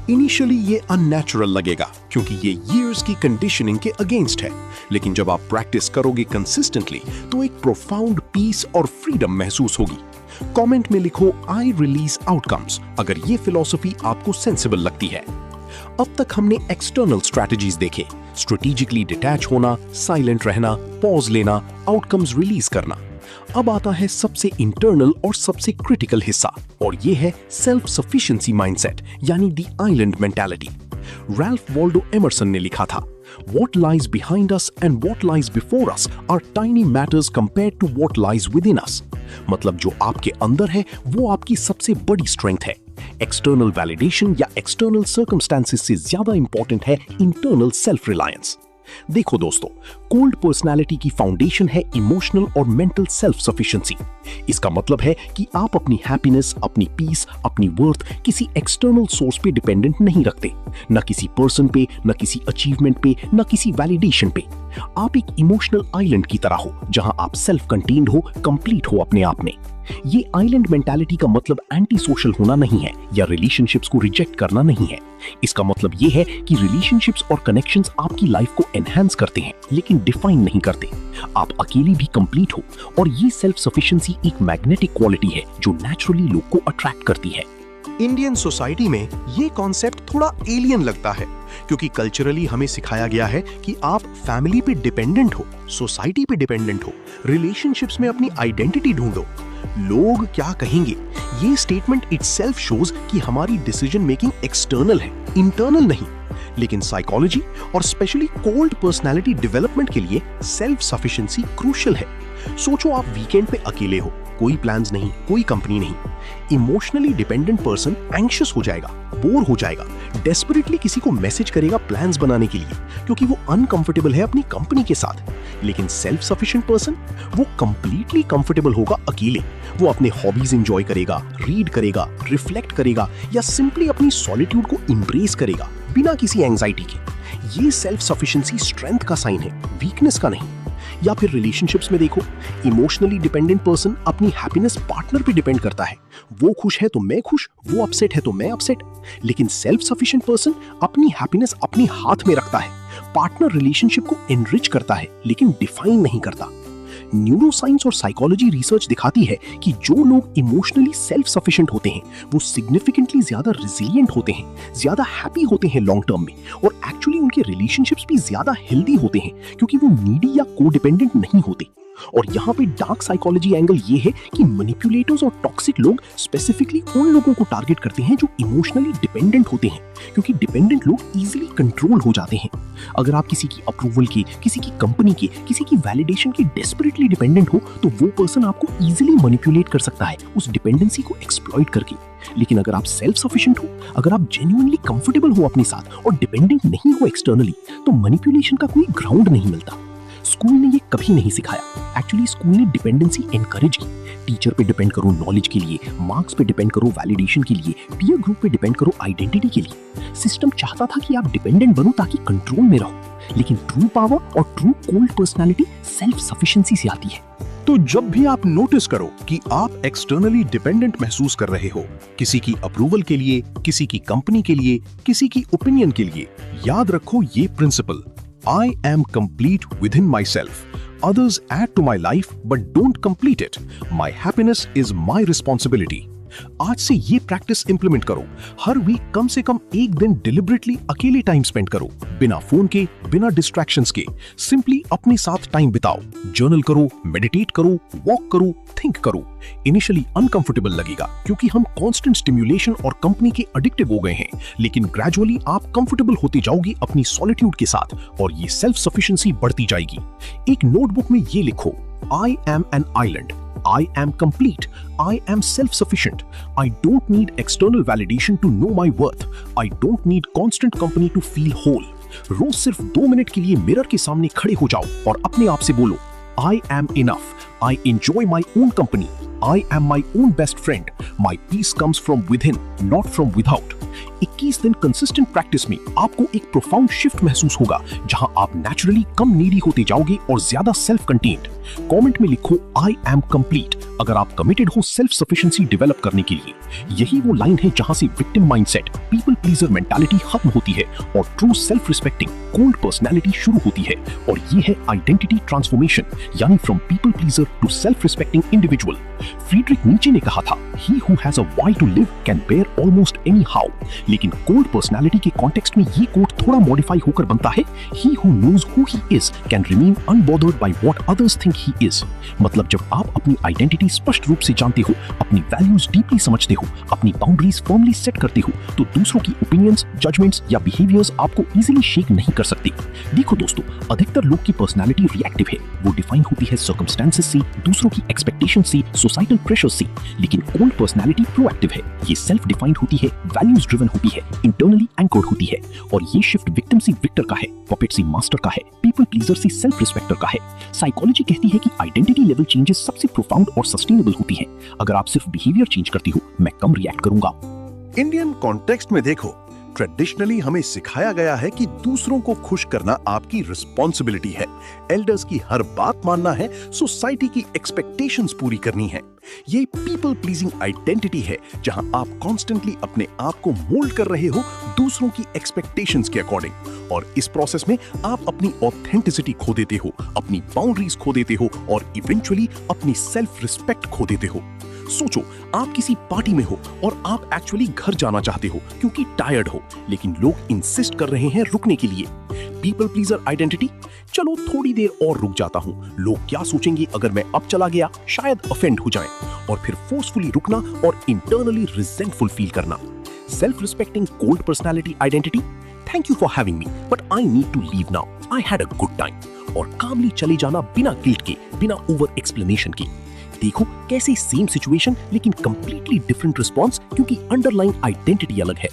Initially ये अननेचुरल लगेगा क्योंकि ये years की कंडीशनिंग के अगेंस्ट है, लेकिन जब आप प्रैक्टिस करोगे कंसिस्टेंटली तो एक प्रोफाउंड पीस और फ्रीडम महसूस होगी। कमेंट में लिखो आई रिलीज आउटकम्स अगर ये फिलॉसफी आपको सेंसिबल लगती है। अब तक हमने एक्सटर्नल स्ट्रैटेजीज देखे, स्ट्रेटेजिकली डिटैच होना, साइलेंट रहना, पॉज लेना, आउटकम्स रिलीज करना। अब आता है सबसे इंटरनल और सबसे क्रिटिकल हिस्सा, और ये है सेल्फ सफिशिएंसी माइंडसेट, यानी the island mentality. Ralph Waldo Emerson ने लिखा था, What lies behind us and what lies before us are tiny matters compared to what lies within us. मतलब जो आपके अंदर है वो आपकी सबसे बड़ी स्ट्रेंथ है। एक्सटर्नल वैलिडेशन या एक्सटर्नल सर्कमस्टेंसेस से ज्यादा इंपॉर्टेंट है इंटरनल सेल्फ रिलायंस। देखो दोस्तों, कोल्ड पर्सनालिटी की फाउंडेशन है इमोशनल और मेंटल सेल्फ सफिशिएंसी। इसका मतलब है कि आप अपनी हैप्पीनेस, अपनी पीस, अपनी वर्थ किसी एक्सटर्नल सोर्स पे डिपेंडेंट नहीं रखते, न किसी पर्सन पे, न किसी अचीवमेंट पे, न किसी वैलिडेशन पे। आप एक इमोशनल आइलैंड की तरह हो, जहां आप सेल्फ कंटेन्ड हो, कंप्लीट हो अपने आप में। ये आइलैंड मेंटालिटी का मतलब एंटी सोशल होना नहीं है या रिलेशनशिप्स को रिजेक्ट करना नहीं है। इसका मतलब ये है कि रिलेशनशिप्स और कनेक्शंस आपकी लाइफ को एनहांस करते हैं, लेकिन डिफाइन नहीं करते। आप अकेले भी कंप्लीट हो, और ये सेल्फ सफिशिएंसी एक मैग्नेटिक क्वालिटी है जो नेचुरली लोग को अट्रैक्ट करती है। इंडियन सोसाइटी में ये कॉन्सेप्ट थोड़ा एलियन लगता है, क्योंकि कल्चरली हमें सिखाया गया है कि आप फैमिली पे डिपेंडेंट हो, सोसाइटी पे डिपेंडेंट हो, रिलेशनशिप्स में अपनी आइडेंटिटी ढूंढो। लोग क्या कहेंगे, ये स्टेटमेंट इटसेल्फ शोज कि हमारी डिसीजन मेकिंग एक्सटर्नल है, इंटरनल नहीं। लेकिन साइकोलॉजी और स्पेशली कोल्ड पर्सनालिटी डेवलपमेंट के लिए सेल्फ सफिशिएंसी क्रूशियल है। सोचो, आप वीकेंड पे अकेले हो, कोई प्लान्स नहीं, कोई कंपनी नहीं। इमोशनली डिपेंडेंट पर्सन एंग्शियस हो जाएगा, बोर हो जाएगा, डेस्परेटली किसी को मैसेज करेगा प्लान्स बनाने के लिए, क्योंकि वो अनकंफर्टेबल है अपनी कंपनी के साथ। लेकिन सेल्फ सफिशिएंट पर्सन, वो कंप्लीटली कंफर्टेबल होगा अकेले। वो अपने हॉबीज एंजॉय करेगा, रीड करेगा, रिफ्लेक्ट करेगा, या सिंपली अपनी सॉलिट्यूड को इंब्रेस करेगा बिना किसी एंजाइटी के। ये सेल्फ सफिशिएंसी स्ट्रेंथ का साइन है, वीकनेस का नहीं। या फिर रिलेशनशिप्स में देखो, इमोशनली डिपेंडेंट पर्सन अपनी हैप्पीनेस पार्टनर पे डिपेंड करता है। वो खुश है तो मैं खुश, वो अपसेट है तो मैं अपसेट। लेकिन सेल्फ सफिशिएंट पर्सन अपनी हैप्पीनेस अपने हाथ में रखता है। पार्टनर रिलेशनशिप को एनरिच करता है, लेकिन डिफाइन नहीं करता। न्यूरोसाइंस और साइकोलॉजी रिसर्च दिखाती है कि जो लोग इमोशनली सेल्फ सफिशिएंट होते हैं, वो सिग्निफिकेंटली ज्यादा रिजिलिएंट होते हैं, ज्यादा हैप्पी होते हैं लॉन्ग टर्म में, और एक्चुअली उनके रिलेशनशिप्स भी ज्यादा हेल्दी होते हैं, क्योंकि वो नीडी या कोडिपेंडेंट नहीं होते। और यहाँ पे डार्क साइकोलॉजी एंगल ये है कि मैनिपुलेटर्स और टॉक्सिक लोग स्पेसिफिकली उन लोगों को टारगेट करते हैं जो इमोशनली डिपेंडेंट होते हैं, क्योंकि डिपेंडेंट लोग इजीली कंट्रोल हो जाते हैं। अगर आप किसी की अप्रूवल के, किसी की कंपनी के, किसी की वैलिडेशन के डेस्परेटली डिपेंडेंट हो, तो वो पर्सन आपको इजीली मैनिपुलेट कर सकता है उस डिपेंडेंसी को एक्सप्लॉइट करके। लेकिन अगर आप सेल्फ सफिशिएंट हो, अगर आप जेन्युइनली कंफर्टेबल हो अपने साथ और डिपेंडेंट नहीं हो एक्सटर्नली, तो मैनिपुलेशन का कोई ग्राउंड नहीं मिलता। स्कूल ने ये कभी नहीं सिखाया। एक्चुअली स्कूल ने डिपेंडेंसी एनकरेज की। टीचर पे डिपेंड करो नॉलेज के लिए, मार्क्स पे डिपेंड करो वैलिडेशन के लिए, पीयर ग्रुप पे डिपेंड करो आइडेंटिटी के लिए। सिस्टम चाहता था कि आप डिपेंडेंट बनो ताकि कंट्रोल में रहो। लेकिन ट्रू पावर और true cold personality self sufficiency से आती है। तो जब भी आप नोटिस करो कि आप एक्सटर्नली डिपेंडेंट महसूस कर रहे हो, किसी की अप्रूवल के लिए, किसी की कंपनी के लिए, किसी की ओपिनियन के लिए, याद रखो ये principal: I am complete within myself. Others add to my life but don't complete it. My happiness is my responsibility. आज से ये प्रैक्टिस इंप्लीमेंट करो। हर वीक कम से कम एक दिन डिलिबरेटली अकेले टाइम स्पेंड करो, बिना फोन के, बिना डिस्ट्रैक्शंस के। सिंपली अपने साथ टाइम बिताओ, जर्नल करो, मेडिटेट करो, वॉक करो, थिंक करो। इनिशियली अनकंफर्टेबल लगेगा, क्योंकि हम कांस्टेंट स्टिम्युलेशन और कंपनी के एडिक्टिव हो गए हैं, लेकिन ग्रेजुअली आप कंफर्टेबल होते जाओगे अपनी सॉलिट्यूड के साथ, और ये सेल्फ सफिशिएंसी बढ़ती जाएगी। एक नोटबुक में ये लिखो: I am an island. I am complete. I am self-sufficient. I don't need external validation to know my worth. I don't need constant company to feel whole. रोज सिर्फ 2 मिनट के लिए mirror के सामने खड़े हो जाओ और अपने आप से बोलो: I am enough. I enjoy my own company. I am my own best friend. My peace comes from within, not from without. 21 दिन कंसिस्टेंट प्रैक्टिस में आपको एक प्रोफाउंड शिफ्ट महसूस होगा, जहां आप नेचुरली कम नीडी होते जाओगे और ज्यादा सेल्फ कंटेन्ड। कमेंट में लिखो I am complete अगर आप कमिटेड हो सेल्फ सफिशिएंसी डेवलप करने के लिए। यही वो लाइन है जहां से victim mindset, people pleaser mentality खत्म होती है और true self respecting cold personality शुरू होती है। और ये है आइडेंटिटी ट्रांसफॉर्मेशन, यानी from people pleaser to self respecting individual. Friedrich Nietzsche ने कहा था, he who has a why to live can bear almost any how। लेकिन कोल्ड पर्सनालिटी के कॉन्टेक्स्ट में ये कोट थोड़ा मॉडिफाई होकर बनता है, he who knows who he is can remain unbothered by what others think he is। मतलब जब आप अपनी आइडेंटिटी स्पष्ट रूप से जानते हो, अपनी वैल्यूज डीपली समझते हो, अपनी बाउंड्रीज फर्मली सेट करते हो, तो दूसरों की ओपिनियंस, जजमेंट्स या बिहेवियर्स आपको इजीली शेक नहीं कर सकते। देखो दोस्तों, अधिकतर लोग की पर्सनालिटी रिएक्टिव है। वो डिफाइन होती है सर्कमस्टेंसेस से, से, दूसरों की एक्सपेक्टेशन से, सोसाइटल प्रेशर से। लेकिन कोल्ड पर्सनालिटी प्रोएक्टिव है, ये सेल्फ डिफाइंड होती है, वैल्यूज ड्रिवन होती है, इंटरनली एंकर्ड होती है। और ये शिफ्ट विक्टिम से विक्टर का है, पपेट से मास्टर का है, पीपल प्लीजर से सेल्फ रिस्पेक्टर का है। साइकोलॉजी कहती है कि आइडेंटिटी लेवल चेंजेस सबसे प्रोफाउंड और सस्टेनेबल होती है। अगर आप सिर्फ बिहेवियर चेंज करते हो, मैं कम रिएक्ट करूंगा। इंडियन कॉन्टेक्स्ट में देखो, ट्रेडिशनली हमें सिखाया गया है कि दूसरों को खुश करना आपकी रिस्पॉन्सिबिलिटी है, एल्डर्स की हर बात मानना है, सोसाइटी की एक्सपेक्टेशंस पूरी करनी है। ये पीपल प्लीजिंग आइडेंटिटी है, जहां आप कॉन्स्टेंटली अपने आप को मोल्ड कर रहे हो दूसरों की एक्सपेक्टेशंस के अकॉर्डिंग। और इस प्रोसेस में आप अपनी ऑथेंटिसिटी खो देते हो, अपनी बाउंड्रीज खो देते हो और इवेंचुअली अपनी सेल्फ रिस्पेक्ट खो देते हो। सोचो, आप किसी पार्टी में हो और आप एक्चुअली घर जाना चाहते हो क्योंकि टायर्ड हो, लेकिन लोग इंसिस्ट कर रहे हैं रुकने के लिए। पीपल प्लीजर आइडेंटिटी, चलो थोड़ी देर और रुक जाता हूं, लोग क्या सोचेंगे अगर मैं अब चला गया, शायद ऑफेंड हो जाएं। और फिर फोर्सफुली रुकना और इंटरनली रिजेंटफुल फील करना। Self respecting cold personality identity, thank you for having me but I need to leave now, I had a good time. और कामली चले जाना बिना गिल्ट के, बिना ओवर एक्सप्लेनेशन के। देखो कैसे सेम सिचुएशन लेकिन कंप्लीटली डिफरेंट रिस्पॉन्स, क्योंकि अंडरलाइन आइडेंटिटी अलग है।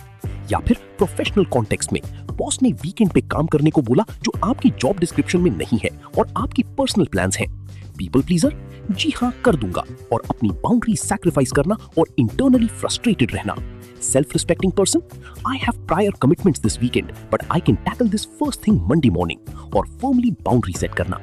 या फिर प्रोफेशनल कॉन्टेक्स्ट में बॉस ने वीकेंड पे काम करने को बोला जो आपकी जॉब डिस्क्रिप्शन में नहीं है और आपकी पर्सनल प्लान्स हैं। पीपल प्लीजर, जी हाँ कर दूंगा, और अपनी बाउंड्री सैक्रिफाइस करना और इंटरनली फ्रस्ट्रेटेड रहना। Self respecting person, I have prior commitments this weekend but I can tackle this first thing Monday morning, और फर्मली बाउंड्री सेट करना।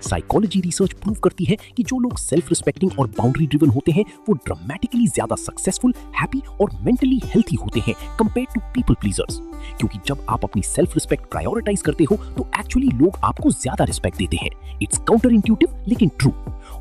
साइकोलॉजी रिसर्च प्रूव करती है कि जो लोग सेल्फ रिस्पेक्टिंग और बाउंड्री ड्रिवन होते हैं वो ड्रामेटिकली ज्यादा सक्सेसफुल, हैप्पी और मेंटली हेल्थी होते हैं कंपेयर टू पीपल प्लीजर्स। क्योंकि जब आप अपनी सेल्फ रिस्पेक्ट प्रायोरिटाइज करते हो तो एक्चुअली लोग आपको ज्यादा रिस्पेक्ट देते हैं। इट्स काउंटर इंट्यूटिव लेकिन ट्रू।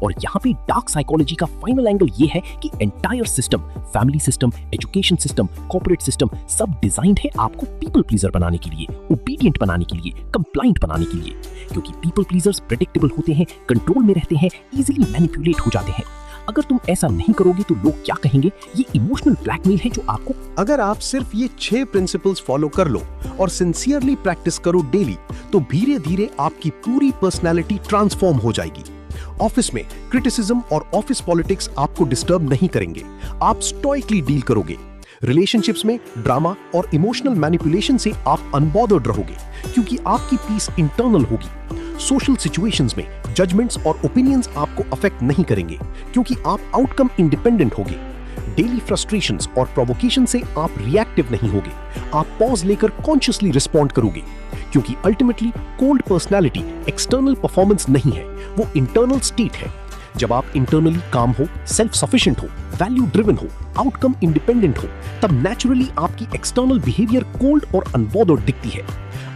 और यहाँ पे डार्क साइकोलॉजी का फाइनल एंगल ये है कि entire system, family system, education system, corporate system, सब डिजाइंड है आपको पीपल प्लीजर बनाने के लिए, ओबीडिएंट बनाने के लिए, कंप्लाइंट बनाने के लिए। क्योंकि पीपल प्लीजर्स प्रेडिक्टेबल होते हैं, कंट्रोल में रहते हैं, इजीली मैनिपुलेट हो जाते हैं। अगर तुम ऐसा नहीं करोगे तो लोग क्या कहेंगे, ये इमोशनल ब्लैकमेल है जो आपको। अगर आप सिर्फ ये 6 प्रिंसिपल्स फॉलो कर लो और सिंसियरली प्रैक्टिस करो डेली, तो धीरे धीरे आपकी पूरी पर्सनैलिटी ट्रांसफॉर्म हो जाएगी। ऑफिस में क्रिटिसिज्म और ऑफिस पॉलिटिक्स आपको डिस्टर्ब नहीं करेंगे, आप स्टोइकली डील करोगे। रिलेशनशिप्स में ड्रामा और इमोशनल मैनिपुलेशन से आप अनबॉदर्ड रहोगे क्योंकि आपकी पीस इंटरनल होगी। सोशल सिचुएशंस में जजमेंट्स और ओपिनियंस आपको अफेक्ट नहीं करेंगे क्योंकि आप आउटकम इंडिपेंडेंट होगे। डेली फ्रस्ट्रेशंस और प्रोवोकेशन से आप रिएक्टिव नहीं होगे, आप पॉज लेकर कॉन्शियसली रिस्पॉन्ड करोगे। क्योंकि ultimately cold personality external performance नहीं है, वो इंटरनल स्टेट है। जब आप इंटरनली काम हो, सेल्फ सफिशिएंट हो, वैल्यू ड्रिवन हो, आउटकम इंडिपेंडेंट हो, तब नेचुरली आपकी एक्सटर्नल बिहेवियर कोल्ड और अनबॉदर्ड दिखती है।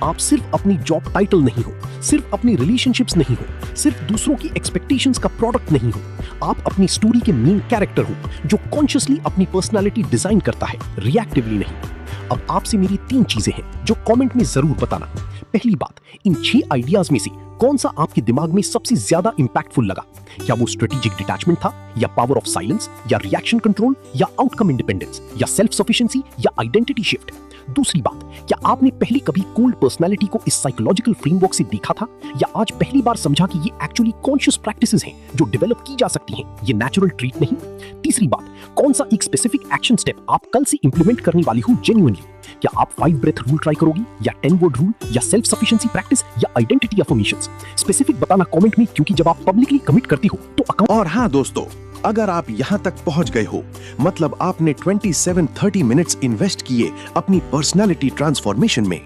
आप सिर्फ अपनी जॉब टाइटल नहीं हो, सिर्फ अपनी रिलेशनशिप्स नहीं हो, सिर्फ दूसरों की एक्सपेक्टेशंस का प्रोडक्ट नहीं हो, आप अपनी स्टोरी के मेन कैरेक्टर हो जो कॉन्शियसली अपनी पर्सनालिटी डिजाइन करता है, रिएक्टिवली नहीं। अब आपसे मेरी 3 चीजें हैं जो कमेंट में जरूर बताना। पहली बात, इन 6 आइडियाज में से कौन सा आपके दिमाग में सबसे ज्यादा इंपैक्टफुल लगा? क्या वो स्ट्रेटेजिक डिटैचमेंट था, या पावर ऑफ साइलेंस, या रिएक्शन कंट्रोल, या आउटकम इंडिपेंडेंस, या सेल्फ सफिशिएंसी, या आइडेंटिटी शिफ्ट? दूसरी बात, क्या आपने पहले कभी कोल्ड पर्सनालिटी को इस साइकोलॉजिकल फ्रेमवर्क से देखा था, या आज पहली बार समझा कि ये एक्चुअली कॉन्शियस प्रैक्टिसेस हैं जो डेवलप की जा सकती हैं, ये नेचुरल ट्रीट नहीं? तीसरी बात, कौन सा एक स्पेसिफिक एक्शन स्टेप आप कल से इंप्लीमेंट करने वाली हो जेन्युइनली? क्या आप 5 ब्रेथ रूल ट्राई करोगी, या 10 वर्ड रूल, या सेल्फ सफिशिएंसी प्रैक्टिस, या आइडेंटिटी अफर्मेशंस? स्पेसिफिक बताना कमेंट में, क्योंकि जब आप पब्लिकली कमिट करती हो तो अकाउंट। और हाँ दोस्तों, अगर आप यहाँ तक पहुंच गए हो, मतलब आपने 27-30 मिनट्स इन्वेस्ट किए अपनी पर्सनालिटी ट्रांसफॉर्मेशन में,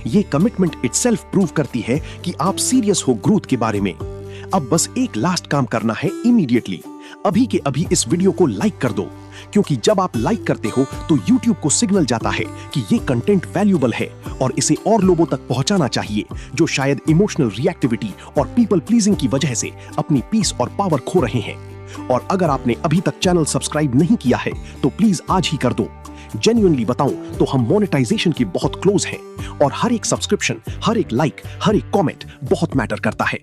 ये कमिटमेंट इटसेल्फ प्रूव करती है कि आप सीरियस हो ग्रोथ के बारे में। अब बस एक लास्ट काम करना है इमीडिएटली। अभी के अभी इस वीडियो को लाइक कर दो, क्योंकि जब आप लाइक करते हो तो YouTube को सिग्नल जाता है कि ये कंटेंट वैल्यूएबल है और इसे और लोगों तक पहुंचाना चाहिए जो शायद इमोशनल रिएक्टिविटी और पीपल प्लीजिंग की वजह से अपनी पीस और पावर खो रहे हैं। और अगर आपने अभी तक चैनल सब्सक्राइब नहीं किया है तो प्लीज आज ही कर दो। जेन्युइनली बताऊं तो हम मोनेटाइजेशन के बहुत क्लोज हैं और हर एक सब्सक्रिप्शन, हर एक लाइक, हर एक कमेंट बहुत मैटर करता है।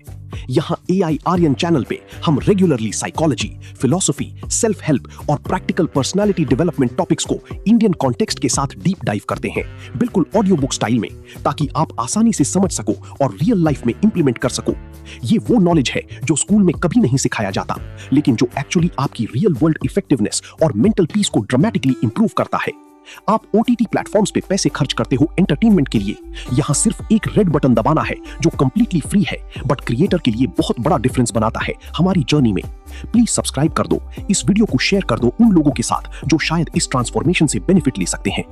यहाँ AI आर्यन चैनल पे हम regularly psychology, philosophy, self help और प्रैक्टिकल पर्सनालिटी डेवलपमेंट टॉपिक्स को इंडियन कॉन्टेक्स्ट के साथ डीप डाइव करते हैं, बिल्कुल ऑडियो बुक स्टाइल में, ताकि आप आसानी से समझ सको और रियल लाइफ में इंप्लीमेंट कर सको। ये वो नॉलेज है जो स्कूल में कभी नहीं सिखाया जाता, लेकिन जो एक्चुअली आपकी रियल वर्ल्ड इफेक्टिवनेस और मेंटल पीस को ड्रामेटिकली इंप्रूव करता है। आप OTT प्लेटफॉर्म्स पे पैसे खर्च करते हो एंटरटेनमेंट के लिए, यहाँ सिर्फ एक रेड बटन दबाना है जो कंप्लीटली फ्री है, बट क्रिएटर के लिए बहुत बड़ा डिफरेंस बनाता है हमारी जर्नी में। प्लीज सब्सक्राइब कर दो, इस वीडियो को शेयर कर दो उन लोगों के साथ जो शायद इस ट्रांसफॉर्मेशन से बेनिफिट ले सकते हैं।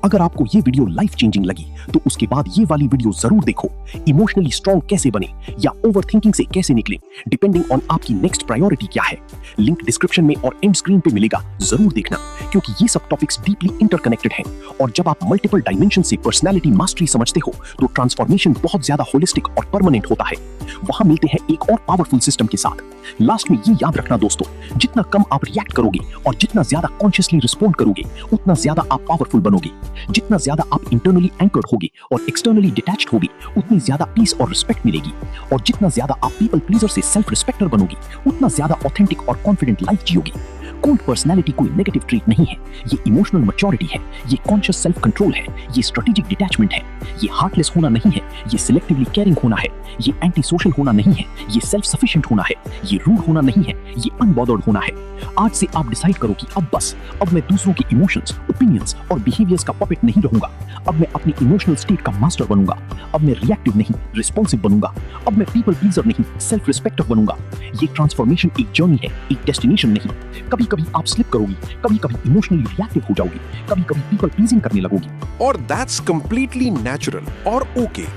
अगर आपको ये वीडियो लाइफ चेंजिंग लगी तो उसके बाद ये वाली वीडियो जरूर देखो, इमोशनली स्ट्रॉन्ग कैसे बने या ओवरथिंकिंग से कैसे निकले, डिपेंडिंग ऑन आपकी नेक्स्ट प्रायोरिटी क्या है। लिंक डिस्क्रिप्शन में और एंड स्क्रीन पे मिलेगा, जरूर देखना, क्योंकि ये सब टॉपिक्स डीपली इंटरकनेक्टेड हैं। और जब आप मल्टीपल डायमेंशन से पर्सनालिटी मास्टरी समझते हो तो ट्रांसफॉर्मेशन बहुत ज्यादा होलिस्टिक और परमानेंट होता है। वहां मिलते हैं एक और पावरफुल सिस्टम के साथ। लास्ट में ये याद रखना दोस्तों, जितना कम आप रिएक्ट करोगे और जितना ज्यादा कॉन्शियसली रिस्पॉन्ड करोगे, उतना ज्यादा आप पावरफुल बनोगे। जितना ज्यादा आप इंटरनली एंकर्ड होगे और एक्सटर्नली डिटैच्ड होगे, उतनी ज्यादा पीस और रिस्पेक्ट मिलेगी। और जितना ज्यादा आप पीपल प्लीजर से सेल्फ रिस्पेक्टर बनोगे, उतना ज्यादा ऑथेंटिक और कॉन्फिडेंट लाइफ जियोगे। कोल्ड पर्सनालिटी कोई नेगेटिव ट्रेट नहीं है, ये इमोशनल मैच्योरिटी है, ये कॉन्शियस सेल्फ कंट्रोल है, ये स्ट्रेटेजिक डिटैचमेंट है, ये हार्टलेस होना नहीं है, ये सिलेक्टिवली केयरिंग होना है, ये एंटी सोशल होना नहीं है, ये सेल्फ सफिशिएंट होना है, ये रूड होना नहीं है, ये अनबॉदर्ड होना है। आज से आप डिसाइड करो कि अब मैं दूसरों के इमोशंस, ओपिनियंस और बिहेवियर्स का पपेट नहीं रहूंगा। अब मैं अपनी इमोशनल स्टेट का मास्टर बनूंगा। अब मैं रिएक्टिव नहीं, रिस्पॉन्सिव बनूंगा। अब मैं पीपल प्लीजर नहीं, सेल्फ रिस्पेक्टर बनूंगा। ये ट्रांसफॉर्मेशन एक जर्नी है, एक डेस्टिनेशन नहीं। कभी कभी आप स्लिप करोगी, कभी कभी इमोशनली रिएक्टिव हो जाओगी, कभी कभी पीपल प्लीजिंग करने लगोगी। और दैट्स कंप्लीटली नेचुरल और ओके।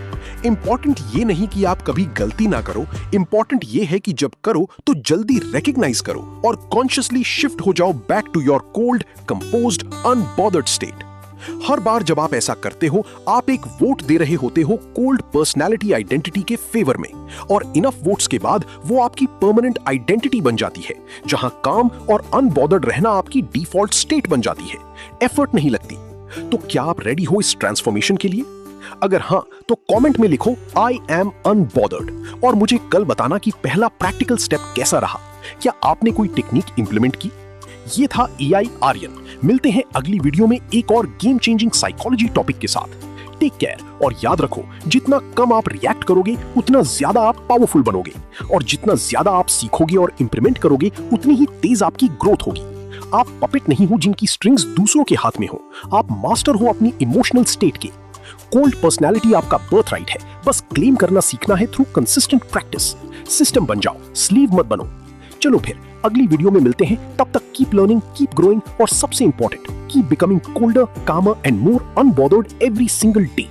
इंपॉर्टेंट ये नहीं कि आप कभी गलती ना करो, इंपॉर्टेंट ये है कि जब करो तो जल्दी रिकॉग्नाइज करो और कॉन्शियसली शिफ्ट हो जाओ back to your cold, composed, unbothered state. हर बार जब आप ऐसा करते हो, आप एक वोट दे रहे होते हो कोल्ड पर्सनालिटी आइडेंटिटी के फेवर में, और इनफ वोट्स के बाद वो आपकी परमानेंट आइडेंटिटी बन जाती है, जहां काम और अनबॉदर्ड रहना आपकी डिफॉल्ट स्टेट बन जाती है। एफर्ट नहीं लगती। तो क्या आप रेडी हो इस ट्रांसफॉर्मेशन के लिए? अगर हां, तो कमेंट में लिखो आई एम अनबॉदर्ड और मुझे कल बताना कि पहला प्रैक्टिकल स्टेप कैसा रहा। क्या आपने कोई टेक्निक इंप्लीमेंट की? ये था AI आर्यन। मिलते हैं अगली वीडियो में एक और गेम चेंजिंग साइकोलॉजी टॉपिक के साथ। टेक केयर और याद रखो, जितना कम आप रिएक्ट करोगे उतना ज्यादा आप पावरफुल बनोगे, और जितना ज्यादा आप सीखोगे और इंप्लीमेंट करोगे उतनी ही तेज आपकी ग्रोथ होगी। आप पपेट नहीं हो जिनकी स्ट्रिंग्स दूसरों के हाथ में हो, आप मास्टर हो अपनी इमोशनल स्टेट के। कोल्ड पर्सनालिटी आपका बर्थ राइट है, बस क्लेम करना सीखना है थ्रू कंसिस्टेंट प्रैक्टिस। सिस्टम बन जाओ, स्लीव मत बनो। चलो फिर अगली वीडियो में मिलते हैं, तब तक कीप लर्निंग, कीप ग्रोइंग और सबसे important, keep becoming colder, calmer and more unbothered every single day.